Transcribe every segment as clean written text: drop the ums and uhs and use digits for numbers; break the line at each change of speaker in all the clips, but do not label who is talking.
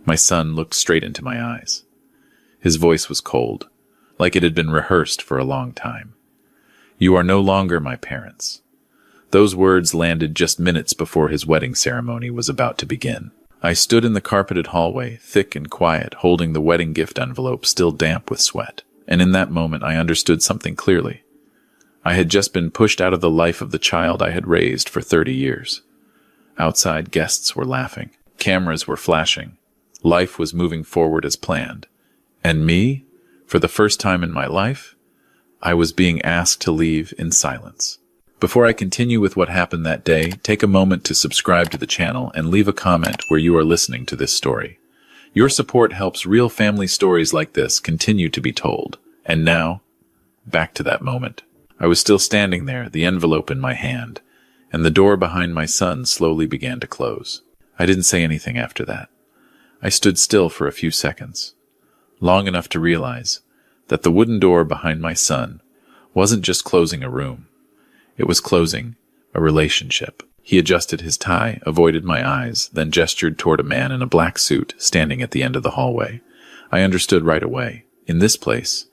My son looked straight into my eyes. His voice was cold, like it had been rehearsed for a long time. "You are no longer my parents." Those words landed just minutes before his wedding ceremony was about to begin. I stood in the carpeted hallway, thick and quiet, holding the wedding gift envelope still damp with sweat. And in that moment I understood something clearly. I had just been pushed out of the life of the child I had raised for 30 years. Outside, guests were laughing. Cameras were flashing. Life was moving forward as planned. And me, for the first time in my life, I was being asked to leave in silence. Before I continue with what happened that day, take a moment to subscribe to the channel and leave a comment where you are listening to this story. Your support helps real family stories like this continue to be told. And now, back to that moment. I was still standing there, the envelope in my hand, and the door behind my son slowly began to close. I didn't say anything after that. I stood still for a few seconds, long enough to realize that the wooden door behind my son wasn't just closing a room. It was closing a relationship. He adjusted his tie, avoided my eyes, then gestured toward a man in a black suit standing at the end of the hallway. I understood right away. In this place,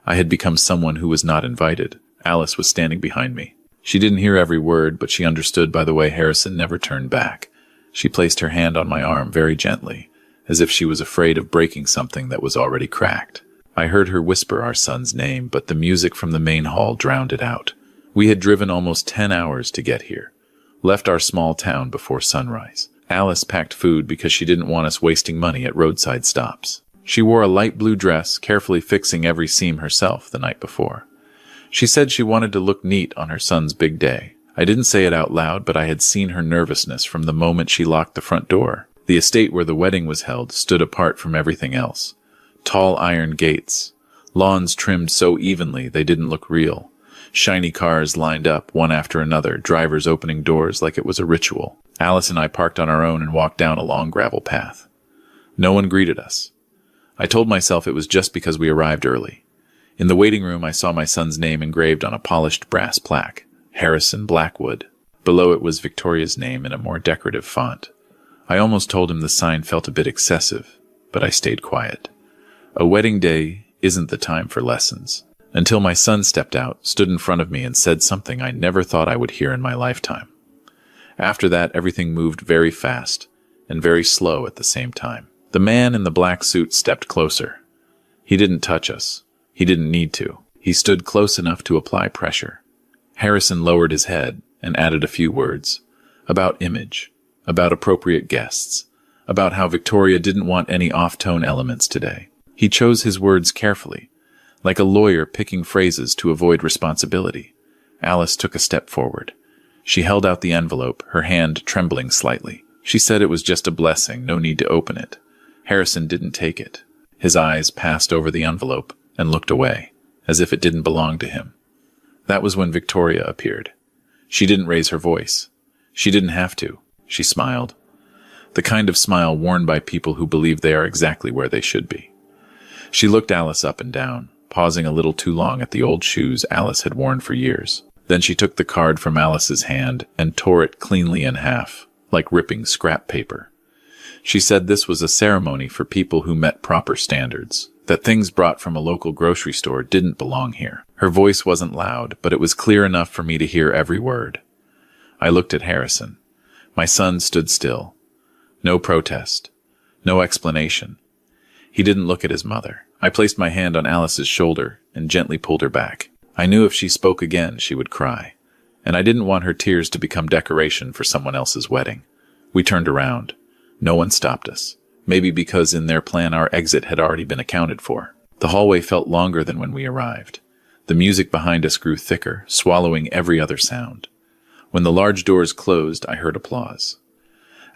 I had become someone who was not invited. Alice was standing behind me. She didn't hear every word, but she understood by the way Harrison never turned back. She placed her hand on my arm very gently, as if she was afraid of breaking something that was already cracked. I heard her whisper our son's name, but the music from the main hall drowned it out. We had driven almost 10 hours to get here, left our small town before sunrise. Alice packed food because she didn't want us wasting money at roadside stops. She wore a light blue dress, carefully fixing every seam herself the night before. She said she wanted to look neat on her son's big day. I didn't say it out loud, but I had seen her nervousness from the moment she locked the front door. The estate where the wedding was held stood apart from everything else. Tall iron gates, lawns trimmed so evenly they didn't look real. Shiny cars lined up, one after another, drivers opening doors like it was a ritual. Alice and I parked on our own and walked down a long gravel path. No one greeted us. I told myself it was just because we arrived early. In the waiting room, I saw my son's name engraved on a polished brass plaque, Harrison Blackwood. Below it was Victoria's name in a more decorative font. I almost told him the sign felt a bit excessive, but I stayed quiet. A wedding day isn't the time for lessons. Until my son stepped out, stood in front of me, and said something I never thought I would hear in my lifetime. After that, everything moved very fast and very slow at the same time. The man in the black suit stepped closer. He didn't touch us. He didn't need to. He stood close enough to apply pressure. Harrison lowered his head and added a few words about image, about appropriate guests, about how Victoria didn't want any off-tone elements today. He chose his words carefully, like a lawyer picking phrases to avoid responsibility. Alice took a step forward. She held out the envelope, her hand trembling slightly. She said it was just a blessing, no need to open it. Harrison didn't take it. His eyes passed over the envelope and looked away, as if it didn't belong to him. That was when Victoria appeared. She didn't raise her voice. She didn't have to. She smiled. The kind of smile worn by people who believe they are exactly where they should be. She looked Alice up and down, pausing a little too long at the old shoes Alice had worn for years. Then she took the card from Alice's hand and tore it cleanly in half, like ripping scrap paper. She said this was a ceremony for people who met proper standards, that things brought from a local grocery store didn't belong here. Her voice wasn't loud, but it was clear enough for me to hear every word. I looked at Harrison. My son stood still. No protest. No explanation. He didn't look at his mother. I placed my hand on Alice's shoulder and gently pulled her back. I knew if she spoke again, she would cry, and I didn't want her tears to become decoration for someone else's wedding. We turned around. No one stopped us, maybe because in their plan our exit had already been accounted for. The hallway felt longer than when we arrived. The music behind us grew thicker, swallowing every other sound. When the large doors closed, I heard applause.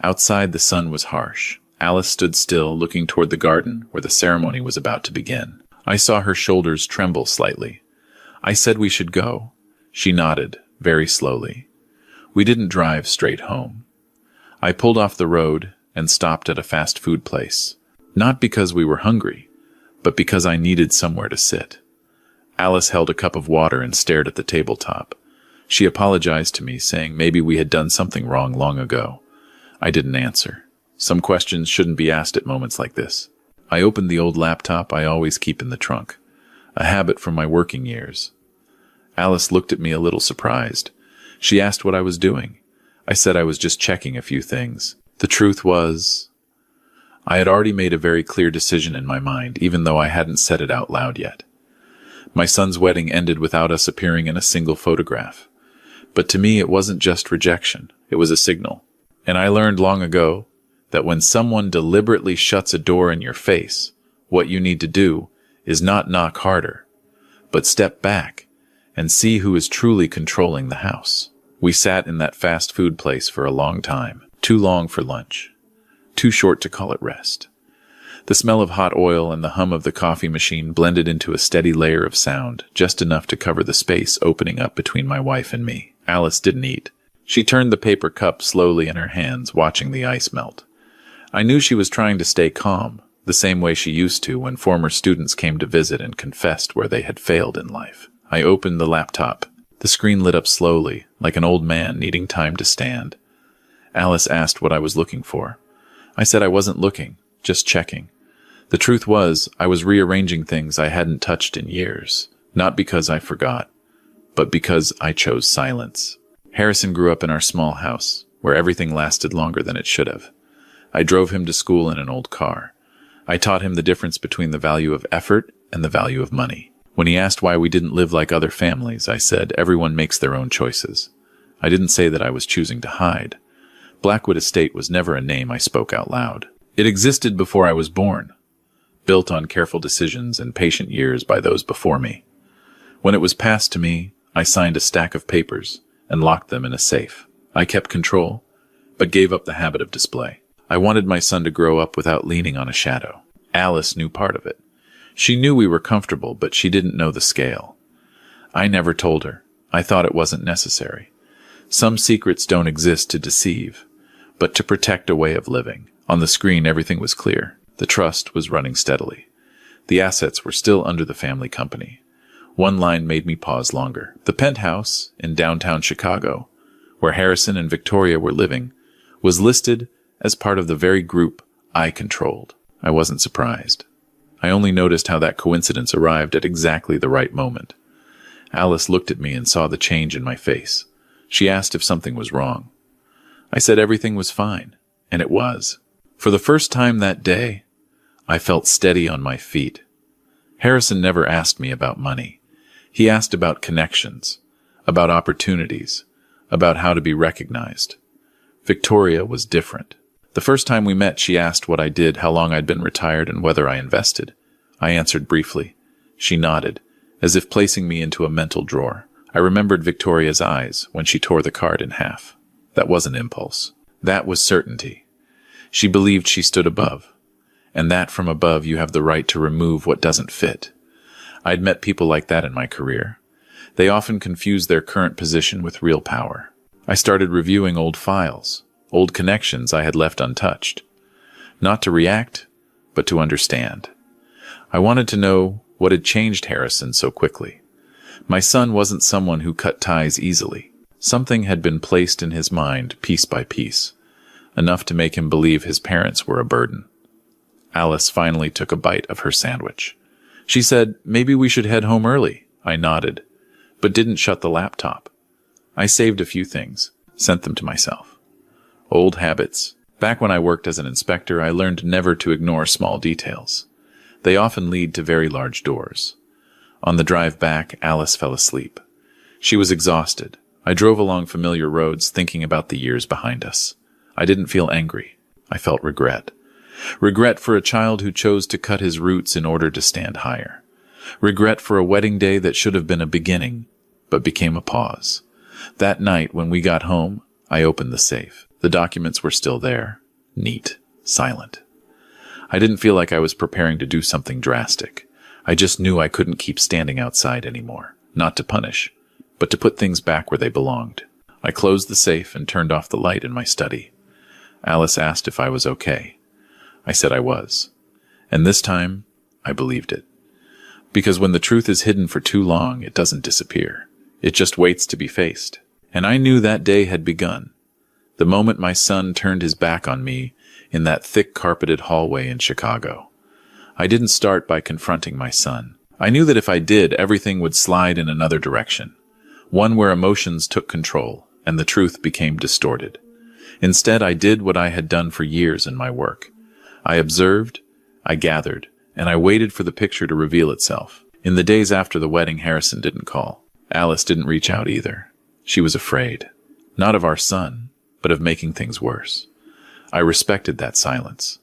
Outside, the sun was harsh. Alice stood still, looking toward the garden where the ceremony was about to begin. I saw her shoulders tremble slightly. I said we should go. She nodded, very slowly. We didn't drive straight home. I pulled off the road and stopped at a fast food place. Not because we were hungry, but because I needed somewhere to sit. Alice held a cup of water and stared at the tabletop. She apologized to me, saying maybe we had done something wrong long ago. I didn't answer. Some questions shouldn't be asked at moments like this. I opened the old laptop I always keep in the trunk, a habit from my working years. Alice looked at me a little surprised. She asked what I was doing. I said I was just checking a few things. The truth was, I had already made a very clear decision in my mind, even though I hadn't said it out loud yet. My son's wedding ended without us appearing in a single photograph. But to me, it wasn't just rejection. It was a signal. And I learned long ago that when someone deliberately shuts a door in your face, what you need to do is not knock harder, but step back and see who is truly controlling the house. We sat in that fast food place for a long time, too long for lunch, too short to call it rest. The smell of hot oil and the hum of the coffee machine blended into a steady layer of sound, just enough to cover the space opening up between my wife and me. Alice didn't eat. She turned the paper cup slowly in her hands, watching the ice melt. I knew she was trying to stay calm, the same way she used to when former students came to visit and confessed where they had failed in life. I opened the laptop. The screen lit up slowly, like an old man needing time to stand. Alice asked what I was looking for. I said I wasn't looking, just checking. The truth was, I was rearranging things I hadn't touched in years, not because I forgot, but because I chose silence. Harrison grew up in our small house, where everything lasted longer than it should have. I drove him to school in an old car. I taught him the difference between the value of effort and the value of money. When he asked why we didn't live like other families, I said, everyone makes their own choices. I didn't say that I was choosing to hide. Blackwood Estate was never a name I spoke out loud. It existed before I was born, built on careful decisions and patient years by those before me. When it was passed to me, I signed a stack of papers and locked them in a safe. I kept control, but gave up the habit of display. I wanted my son to grow up without leaning on a shadow. Alice knew part of it. She knew we were comfortable, but she didn't know the scale. I never told her. I thought it wasn't necessary. Some secrets don't exist to deceive, but to protect a way of living. On the screen, everything was clear. The trust was running steadily. The assets were still under the family company. One line made me pause longer. The penthouse in downtown Chicago, where Harrison and Victoria were living, was listed as part of the very group I controlled. I wasn't surprised. I only noticed how that coincidence arrived at exactly the right moment. Alice looked at me and saw the change in my face. She asked if something was wrong. I said everything was fine, and it was. For the first time that day, I felt steady on my feet. Harrison never asked me about money. He asked about connections, about opportunities, about how to be recognized. Victoria was different. The first time we met, she asked what I did, how long I'd been retired, and whether I invested. I answered briefly. She nodded, as if placing me into a mental drawer. I remembered Victoria's eyes when she tore the card in half. That wasn't impulse. That was certainty. She believed she stood above, and that from above you have the right to remove what doesn't fit. I'd met people like that in my career. They often confuse their current position with real power. I started reviewing old files, old connections I had left untouched. Not to react, but to understand. I wanted to know what had changed Harrison so quickly. My son wasn't someone who cut ties easily. Something had been placed in his mind piece by piece, enough to make him believe his parents were a burden. Alice finally took a bite of her sandwich. She said, "Maybe we should head home early." I nodded, but didn't shut the laptop. I saved a few things, sent them to myself. Old habits. Back when I worked as an inspector, I learned never to ignore small details. They often lead to very large doors. On the drive back, Alice fell asleep. She was exhausted. I drove along familiar roads, thinking about the years behind us. I didn't feel angry. I felt regret. Regret for a child who chose to cut his roots in order to stand higher. Regret for a wedding day that should have been a beginning, but became a pause. That night, when we got home, I opened the safe. The documents were still there, neat, silent. I didn't feel like I was preparing to do something drastic. I just knew I couldn't keep standing outside anymore, not to punish, but to put things back where they belonged. I closed the safe and turned off the light in my study. Alice asked if I was okay. I said I was. And this time, I believed it. Because when the truth is hidden for too long, it doesn't disappear. It just waits to be faced. And I knew that day had begun. The moment my son turned his back on me, in that thick carpeted hallway in Chicago. I didn't start by confronting my son. I knew that if I did, everything would slide in another direction, one where emotions took control and the truth became distorted. Instead, I did what I had done for years in my work. I observed, I gathered, and I waited for the picture to reveal itself. In the days after the wedding, Harrison didn't call. Alice didn't reach out either. She was afraid, not of our son, but of making things worse. I respected that silence,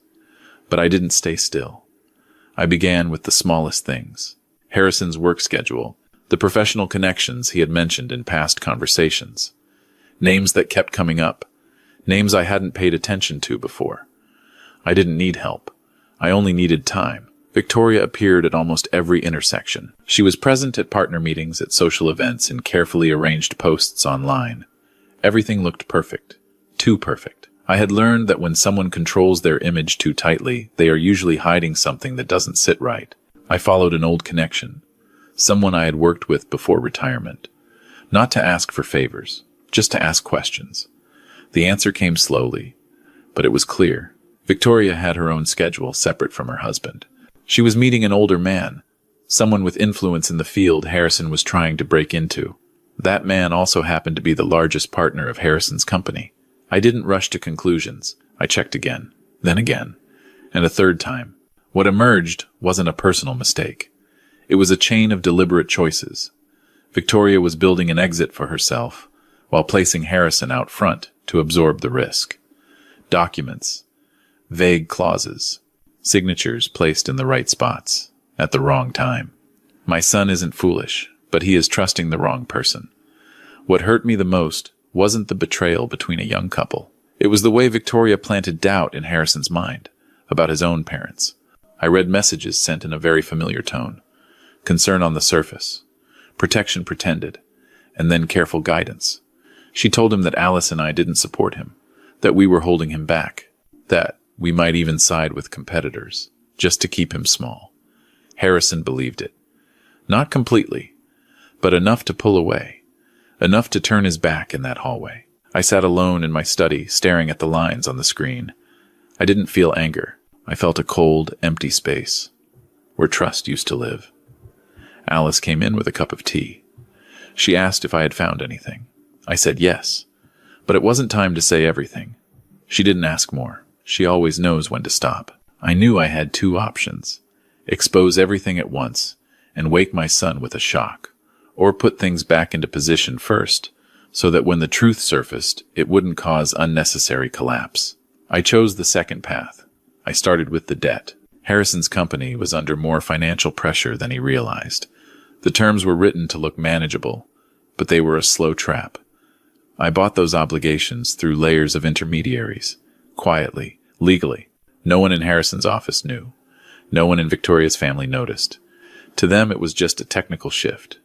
but I didn't stay still. I began with the smallest things. Harrison's work schedule, the professional connections he had mentioned in past conversations, names that kept coming up, names I hadn't paid attention to before. I didn't need help. I only needed time. Victoria appeared at almost every intersection. She was present at partner meetings, at social events, and carefully arranged posts online. Everything looked perfect. Too perfect. I had learned that when someone controls their image too tightly, they are usually hiding something that doesn't sit right. I followed an old connection, someone I had worked with before retirement. Not to ask for favors, just to ask questions. The answer came slowly, but it was clear. Victoria had her own schedule separate from her husband. She was meeting an older man, someone with influence in the field Harrison was trying to break into. That man also happened to be the largest partner of Harrison's company. I didn't rush to conclusions. I checked again, then again, and a third time. What emerged wasn't a personal mistake. It was a chain of deliberate choices. Victoria was building an exit for herself, while placing Harrison out front to absorb the risk. Documents, vague clauses, signatures placed in the right spots, at the wrong time. My son isn't foolish, but he is trusting the wrong person. What hurt me the most wasn't the betrayal between a young couple. It was the way Victoria planted doubt in Harrison's mind about his own parents. I read messages sent in a very familiar tone. Concern on the surface, protection pretended, and then careful guidance. She told him that Alice and I didn't support him, that we were holding him back, that we might even side with competitors, just to keep him small. Harrison believed it. Not completely, but enough to pull away, enough to turn his back in that hallway. I sat alone in my study, staring at the lines on the screen. I didn't feel anger. I felt a cold, empty space, where trust used to live. Alice came in with a cup of tea. She asked if I had found anything. I said yes, but it wasn't time to say everything. She didn't ask more. She always knows when to stop. I knew I had two options: expose everything at once and wake my son with a shock, or put things back into position first, so that when the truth surfaced, it wouldn't cause unnecessary collapse. I chose the second path. I started with the debt. Harrison's company was under more financial pressure than he realized. The terms were written to look manageable, but they were a slow trap. I bought those obligations through layers of intermediaries, quietly, legally. No one in Harrison's office knew. No one in Victoria's family noticed. To them, it was just a technical shift.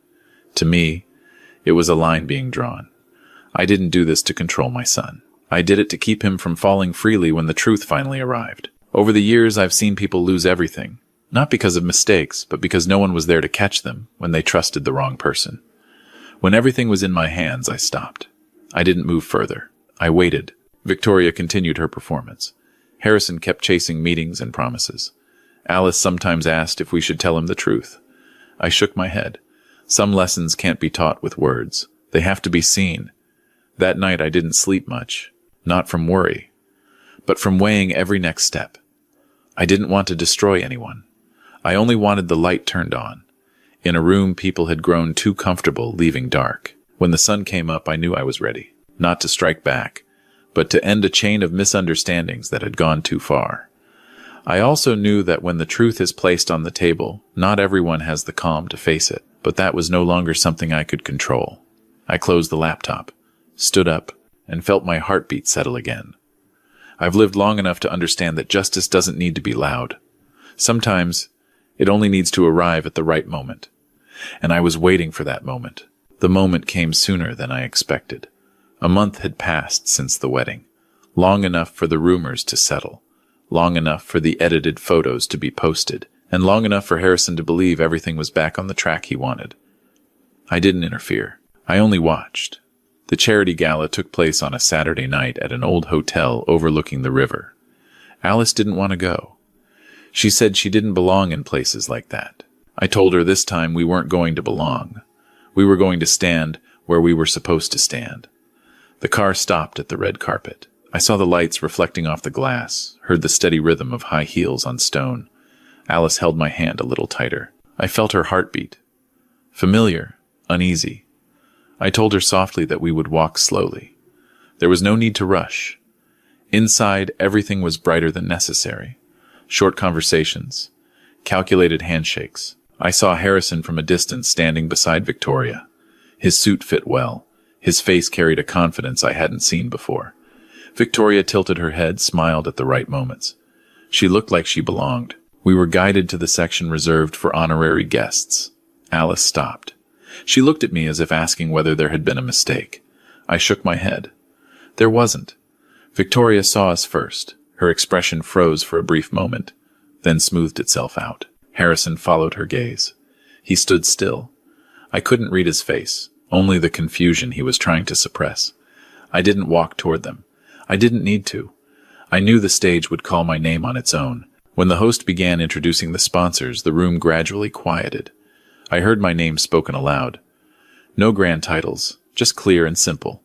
To me, it was a line being drawn. I didn't do this to control my son. I did it to keep him from falling freely when the truth finally arrived. Over the years, I've seen people lose everything, not because of mistakes, but because no one was there to catch them when they trusted the wrong person. When everything was in my hands, I stopped. I didn't move further. I waited. Victoria continued her performance. Harrison kept chasing meetings and promises. Alice sometimes asked if we should tell him the truth. I shook my head. Some lessons can't be taught with words. They have to be seen. That night I didn't sleep much, not from worry, but from weighing every next step. I didn't want to destroy anyone. I only wanted the light turned on. In a room people had grown too comfortable leaving dark. When the sun came up, I knew I was ready, not to strike back, but to end a chain of misunderstandings that had gone too far. I also knew that when the truth is placed on the table, not everyone has the calm to face it, but that was no longer something I could control. I closed the laptop, stood up, and felt my heartbeat settle again. I've lived long enough to understand that justice doesn't need to be loud. Sometimes it only needs to arrive at the right moment. And I was waiting for that moment. The moment came sooner than I expected. A month had passed since the wedding, long enough for the rumors to settle, long enough for the edited photos to be posted, and long enough for Harrison to believe everything was back on the track he wanted. I didn't interfere. I only watched. The charity gala took place on a Saturday night at an old hotel overlooking the river. Alice didn't want to go. She said she didn't belong in places like that. I told her this time we weren't going to belong. We were going to stand where we were supposed to stand. The car stopped at the red carpet. I saw the lights reflecting off the glass, heard the steady rhythm of high heels on stone. Alice held my hand a little tighter. I felt her heartbeat. Familiar, uneasy. I told her softly that we would walk slowly. There was no need to rush. Inside, everything was brighter than necessary. Short conversations, calculated handshakes. I saw Harrison from a distance standing beside Victoria. His suit fit well. His face carried a confidence I hadn't seen before. Victoria tilted her head, smiled at the right moments. She looked like she belonged. We were guided to the section reserved for honorary guests. Alice stopped. She looked at me as if asking whether there had been a mistake. I shook my head. There wasn't. Victoria saw us first. Her expression froze for a brief moment, then smoothed itself out. Harrison followed her gaze. He stood still. I couldn't read his face, only the confusion he was trying to suppress. I didn't walk toward them. I didn't need to. I knew the stage would call my name on its own. When the host began introducing the sponsors, the room gradually quieted. I heard my name spoken aloud. No grand titles, just clear and simple.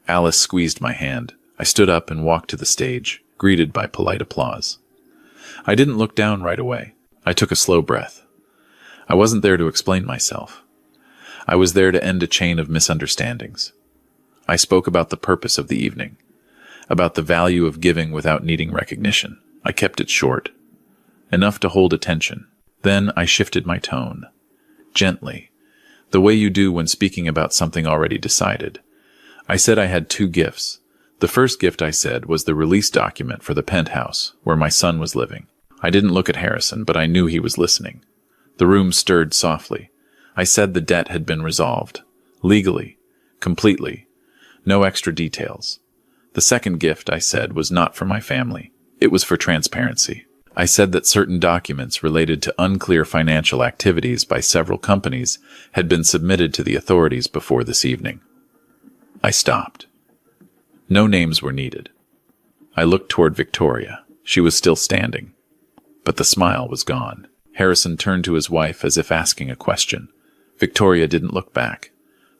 Alice squeezed my hand. I stood up and walked to the stage, greeted by polite applause. I didn't look down right away. I took a slow breath. I wasn't there to explain myself. I was there to end a chain of misunderstandings. I spoke about the purpose of the evening, about the value of giving without needing recognition. I kept it short, enough to hold attention. Then I shifted my tone, gently, the way you do when speaking about something already decided. I said I had 2 gifts. The first gift, I said, was the release document for the penthouse where my son was living. I didn't look at Harrison, but I knew he was listening. The room stirred softly. I said the debt had been resolved, legally, completely, no extra details. The second gift, I said, was not for my family. It was for transparency. I said that certain documents related to unclear financial activities by several companies had been submitted to the authorities before this evening. I stopped. No names were needed. I looked toward Victoria. She was still standing, but the smile was gone. Harrison turned to his wife as if asking a question. Victoria didn't look back.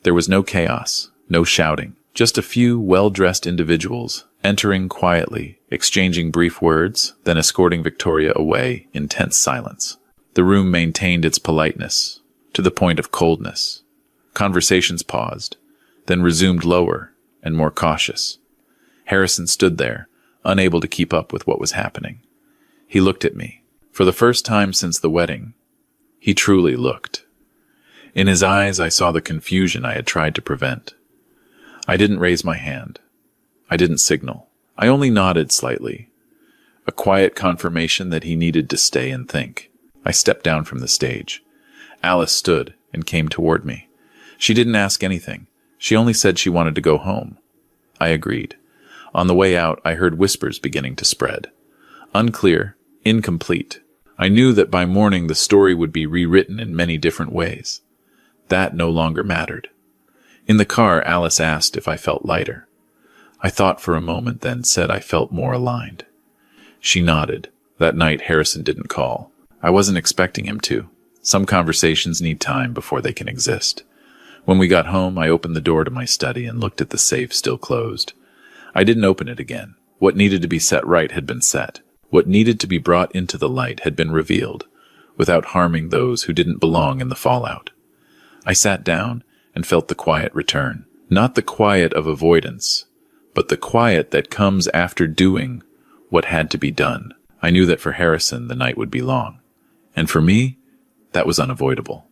There was no chaos, no shouting, just a few well-dressed individuals entering quietly, exchanging brief words, then escorting Victoria away in tense silence. The room maintained its politeness, to the point of coldness. Conversations paused, then resumed lower and more cautious. Harrison stood there, unable to keep up with what was happening. He looked at me. For the first time since the wedding, he truly looked. In his eyes I saw the confusion I had tried to prevent. I didn't raise my hand. I didn't signal. I only nodded slightly, a quiet confirmation that he needed to stay and think. I stepped down from the stage. Alice stood and came toward me. She didn't ask anything. She only said she wanted to go home. I agreed. On the way out, I heard whispers beginning to spread. Unclear, incomplete. I knew that by morning the story would be rewritten in many different ways. That no longer mattered. In the car, Alice asked if I felt lighter. I thought for a moment, then said I felt more aligned. She nodded. That night, Harrison didn't call. I wasn't expecting him to. Some conversations need time before they can exist. When we got home, I opened the door to my study and looked at the safe still closed. I didn't open it again. What needed to be set right had been set. What needed to be brought into the light had been revealed, without harming those who didn't belong in the fallout. I sat down and felt the quiet return. Not the quiet of avoidance, but the quiet that comes after doing what had to be done. I knew that for Harrison the night would be long, and for me, that was unavoidable.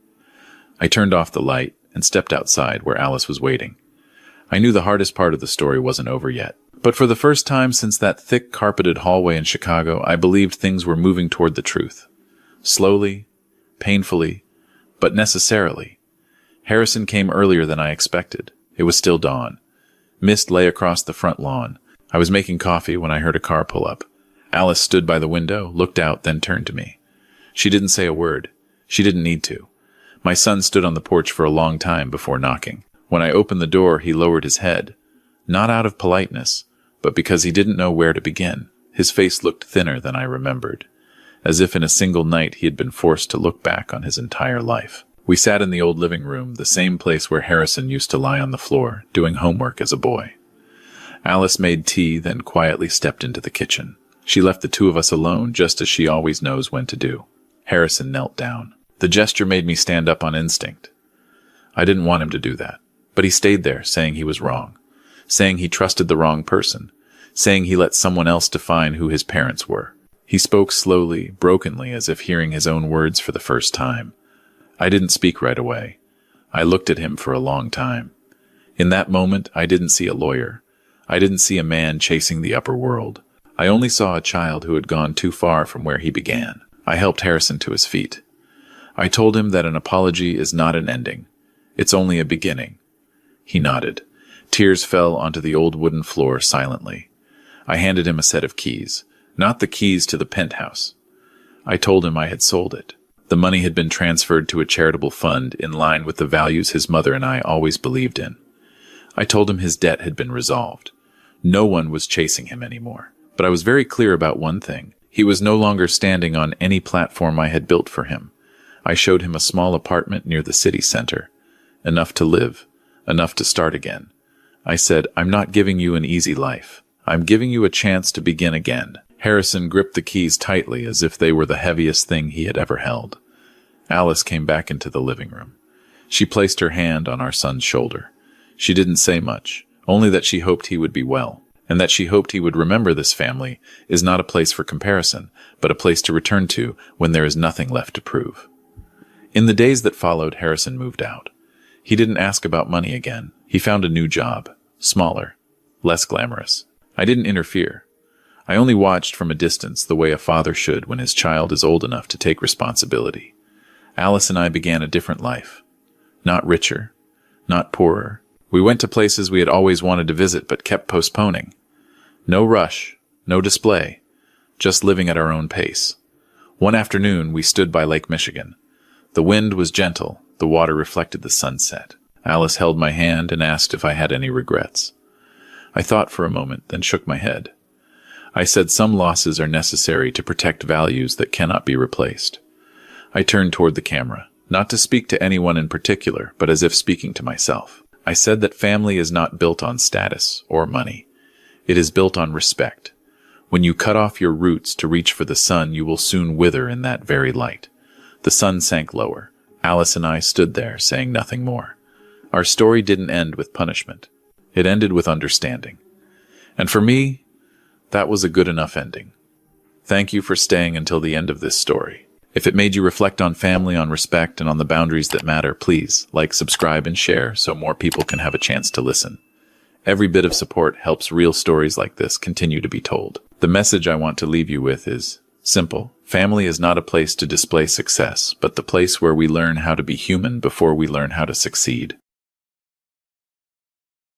I turned off the light and stepped outside where Alice was waiting. I knew the hardest part of the story wasn't over yet, but for the first time since that thick carpeted hallway in Chicago, I believed things were moving toward the truth. Slowly, painfully, but necessarily. Harrison came earlier than I expected. It was still dawn. Mist lay across the front lawn. I was making coffee when I heard a car pull up. Alice stood by the window, looked out, then turned to me. She didn't say a word. She didn't need to. My son stood on the porch for a long time before knocking. When I opened the door, he lowered his head, not out of politeness, but because he didn't know where to begin. His face looked thinner than I remembered, as if in a single night he had been forced to look back on his entire life. We sat in the old living room, the same place where Harrison used to lie on the floor, doing homework as a boy. Alice made tea, then quietly stepped into the kitchen. She left the two of us alone, just as she always knows when to do. Harrison knelt down. The gesture made me stand up on instinct. I didn't want him to do that, but he stayed there, saying he was wrong, saying he trusted the wrong person, saying he let someone else define who his parents were. He spoke slowly, brokenly, as if hearing his own words for the first time. I didn't speak right away. I looked at him for a long time. In that moment, I didn't see a lawyer. I didn't see a man chasing the upper world. I only saw a child who had gone too far from where he began. I helped Harrison to his feet. I told him that an apology is not an ending. It's only a beginning. He nodded. Tears fell onto the old wooden floor silently. I handed him a set of keys, not the keys to the penthouse. I told him I had sold it. The money had been transferred to a charitable fund in line with the values his mother and I always believed in. I told him his debt had been resolved. No one was chasing him anymore. But I was very clear about one thing. He was no longer standing on any platform I had built for him. I showed him a small apartment near the city center. Enough to live, enough to start again. I said, I'm not giving you an easy life. I'm giving you a chance to begin again. Harrison gripped the keys tightly as if they were the heaviest thing he had ever held. Alice came back into the living room. She placed her hand on our son's shoulder. She didn't say much, only that she hoped he would be well, and that she hoped he would remember this family is not a place for comparison, but a place to return to when there is nothing left to prove. In the days that followed, Harrison moved out. He didn't ask about money again. He found a new job, smaller, less glamorous. I didn't interfere. I only watched from a distance the way a father should when his child is old enough to take responsibility. Alice and I began a different life. Not richer, not poorer. We went to places we had always wanted to visit but kept postponing. No rush, no display, just living at our own pace. One afternoon, we stood by Lake Michigan. The wind was gentle, the water reflected the sunset. Alice held my hand and asked if I had any regrets. I thought for a moment, then shook my head. I said some losses are necessary to protect values that cannot be replaced. I turned toward the camera, not to speak to anyone in particular, but as if speaking to myself. I said that family is not built on status or money. It is built on respect. When you cut off your roots to reach for the sun, you will soon wither in that very light. The sun sank lower. Alice and I stood there, saying nothing more. Our story didn't end with punishment. It ended with understanding. And for me, that was a good enough ending. Thank you for staying until the end of this story. If it made you reflect on family, on respect, and on the boundaries that matter, please like, subscribe, and share so more people can have a chance to listen. Every bit of support helps real stories like this continue to be told. The message I want to leave you with is simple. Family is not a place to display success, but the place where we learn how to be human before we learn how to succeed.